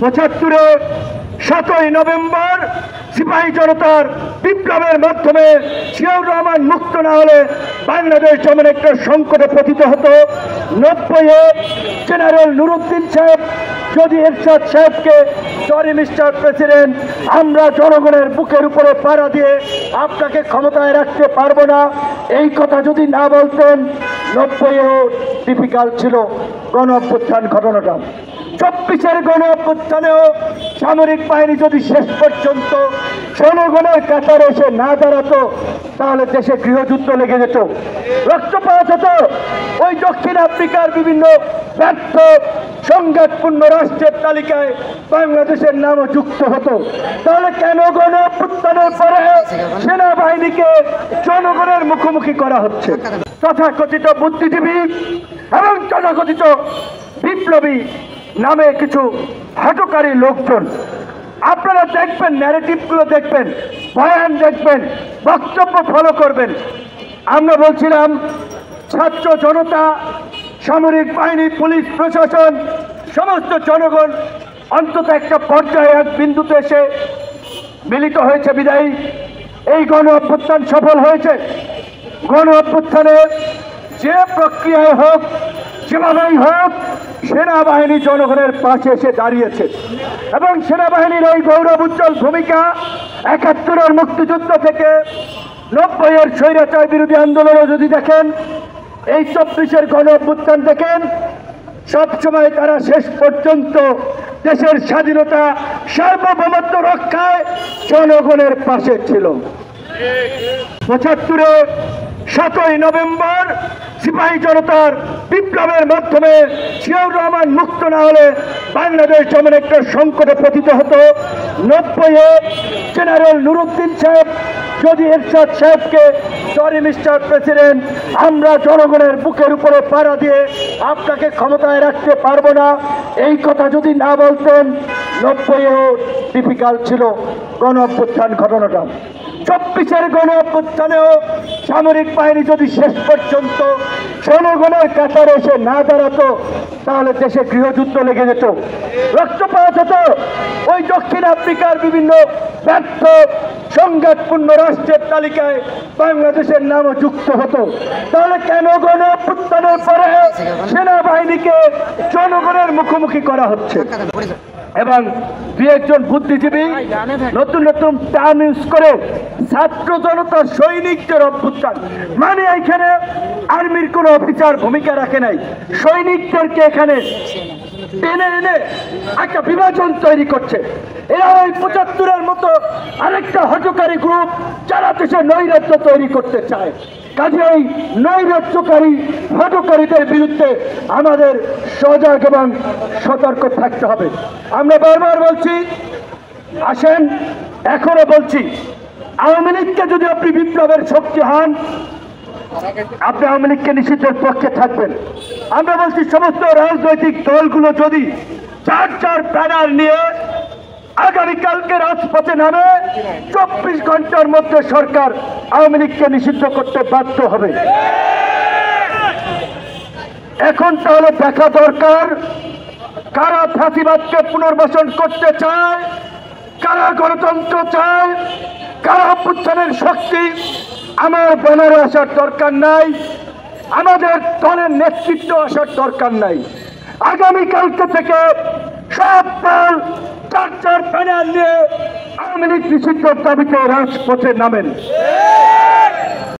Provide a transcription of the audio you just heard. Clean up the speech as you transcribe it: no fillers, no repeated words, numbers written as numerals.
৭৫-এ ৭ই নভেম্বর সিপাহী জনতার বিপ্লবের মাধ্যমে জিয়াউর রহমান মুক্ত না হলে বাংলাদেশ যেমন একটা সংকটে পতিত হতো। ৯০-এ জেনারেল নুরুদ্দিন সাহেব যদি এরশাদ সাহেবকে সরি মিস্টার প্রেসিডেন্ট, আমরা জনগণের বুকের উপরে পাড়া দিয়ে আপনাকে ক্ষমতায় রাখতে পারবো না, এই কথা যদি না বলতেন, ৯০-এও ডিফিকাল্ট ছিল গণ অভ্যুত্থান ঘটনাটা। ২৪-এর গণ অভ্যুত্থানেও সামরিক বাহিনী যদি শেষ পর্যন্ত জনগণের কাতারে এসে না দাঁড়াতো, তাহলে দেশে গৃহযুদ্ধ লেগে যেত, রক্তপাত হতো। ওই দক্ষিণ আফ্রিকার বিভিন্ন ব্যর্থ সংঘাতপূর্ণ রাষ্ট্রের তালিকায় বাংলাদেশের নামও যুক্ত হতো। তাহলে কেন গণ অভ্যুত্থানের পরে সেনাবাহিনীকে জনগণের মুখোমুখি করা হচ্ছে? তথাকথিত বুদ্ধিজীবী এবং তথাকথিত বিপ্লবী নামে কিছু হটকারী লোকজন, আপনারা দেখবেন, ন্যারেটিভগুলো দেখবেন, বয়ান দেখবেন, বক্তব্য ফলো করবেন। আমরা বলছিলাম ছাত্র জনতা, সামরিক বাহিনী, পুলিশ প্রশাসন, সমস্ত জনগণ অন্তত একটা পর্যায়ে এক বিন্দুতে এসে মিলিত হয়েছে বিদায়ী এই গণ অভ্যুত্থান সফল হয়েছে। গণ অভ্যুত্থানে যে প্রক্রিয়ায় হোক, যেভাবেই হোক, সেনাবাহিনী জনগণের পাশে এসে দাঁড়িয়েছে এবং সেনাবাহিনীর এই গৌরব উজ্জ্বল ভূমিকা ৭১-এর মুক্তিযুদ্ধ থেকে ৯০-এর স্বৈরাচার বিরোধী আন্দোলনও যদি দেখেন, এই ২৪-এর গণ অভ্যুত্থান দেখেন, সবসময় তারা শেষ পর্যন্ত দেশের স্বাধীনতা সার্বভৌমত্ব রক্ষায় জনগণের পাশে ছিল। ৭৫-এ ৭ই নভেম্বর সিপাহী জনতার বিপ্লবের মাধ্যমে জিয়াউর রহমান মুক্ত না হলে বাংলাদেশ যেমন একটা সংকটে পতিত হতো। ৯০-এ জেনারেল নুরুদ্দিন সাহেব যদি এরশাদ সাহেবকে সরি মিস্টার প্রেসিডেন্ট, আমরা জনগণের বুকের উপরে পাড়া দিয়ে আপনাকে ক্ষমতায় রাখতে পারবো না, এই কথা যদি না বলতেন, ৯০-এও ডিফিকাল্ট ছিল গণ অভ্যুত্থান ঘটনাটা। ২৪-এর গণ অভ্যুত্থানেও সামরিক বাহিনী যদি শেষ পর্যন্ত জনগণের কাতারে এসে না দাঁড়াতো, তাহলে দেশে গৃহযুদ্ধ লেগে যেত, রক্তপাত হতো। ওই দক্ষিণ আফ্রিকার বিভিন্ন ব্যর্থ সংঘাতপূর্ণ রাষ্ট্রের তালিকায় বাংলাদেশের নামও যুক্ত হতো। তাহলে কেন গণ অভ্যুত্থানের পরে সেনাবাহিনীকে জনগণের মুখোমুখি করা হচ্ছে? এবং দুই একজন বুদ্ধিজীবী নতুন নতুন টার্ম ইউজ করে ছাত্র জনতা সৈনিকদের অভ্যুত্থান, মানে এখানে আর্মির কোন অফিসার ভূমিকা রাখে নাই, সৈনিকদেরকে এখানে টেনে এনে একটা বিভাজন তৈরি করছে। এরা ওই ৭৫-এর মতো আরেকটা হটকারী গ্রুপ যারা দেশে নৈরাজ্য তৈরি করতে চায়। কাজেই নৈরাজ্যকারী হটকারীদের বিরুদ্ধে আমাদের সজাগ এবং সতর্ক থাকতে হবে। আমরা বারবার বলছি, আসেন, এখনো বলছি, আওয়ামী লীগকে যদি আপনি বিপ্লবের শক্তি হন, আপনি আওয়ামী লীগকে নিষিদ্ধের পক্ষে থাকবেন। আমরা বলছি সমস্ত রাজনৈতিক দলগুলো যদি চার চার ব্যানার নিয়ে আগামীকালকে রাজপথে নামে, ২৪ ঘন্টার মধ্যে সরকার আওয়ামী লীগকে নিষিদ্ধ করতে বাধ্য হবে। এখন তাহলে দেখা দরকার কারা ফাঁসিবাদকে পুনর্বাসন করতে চায়, কারা গণতন্ত্র চায়, কারা অভ্যুত্থানের শক্তি। আমার ব্যানারে আসার দরকার নাই, আমাদের দলের নেতৃত্ব আসার দরকার নাই। আগামীকালকে থেকে সব দল চার চার ব্যানার নিয়ে আওয়ামী লীগ নিষিদ্ধের দাবিতে রাজপথে নামেন।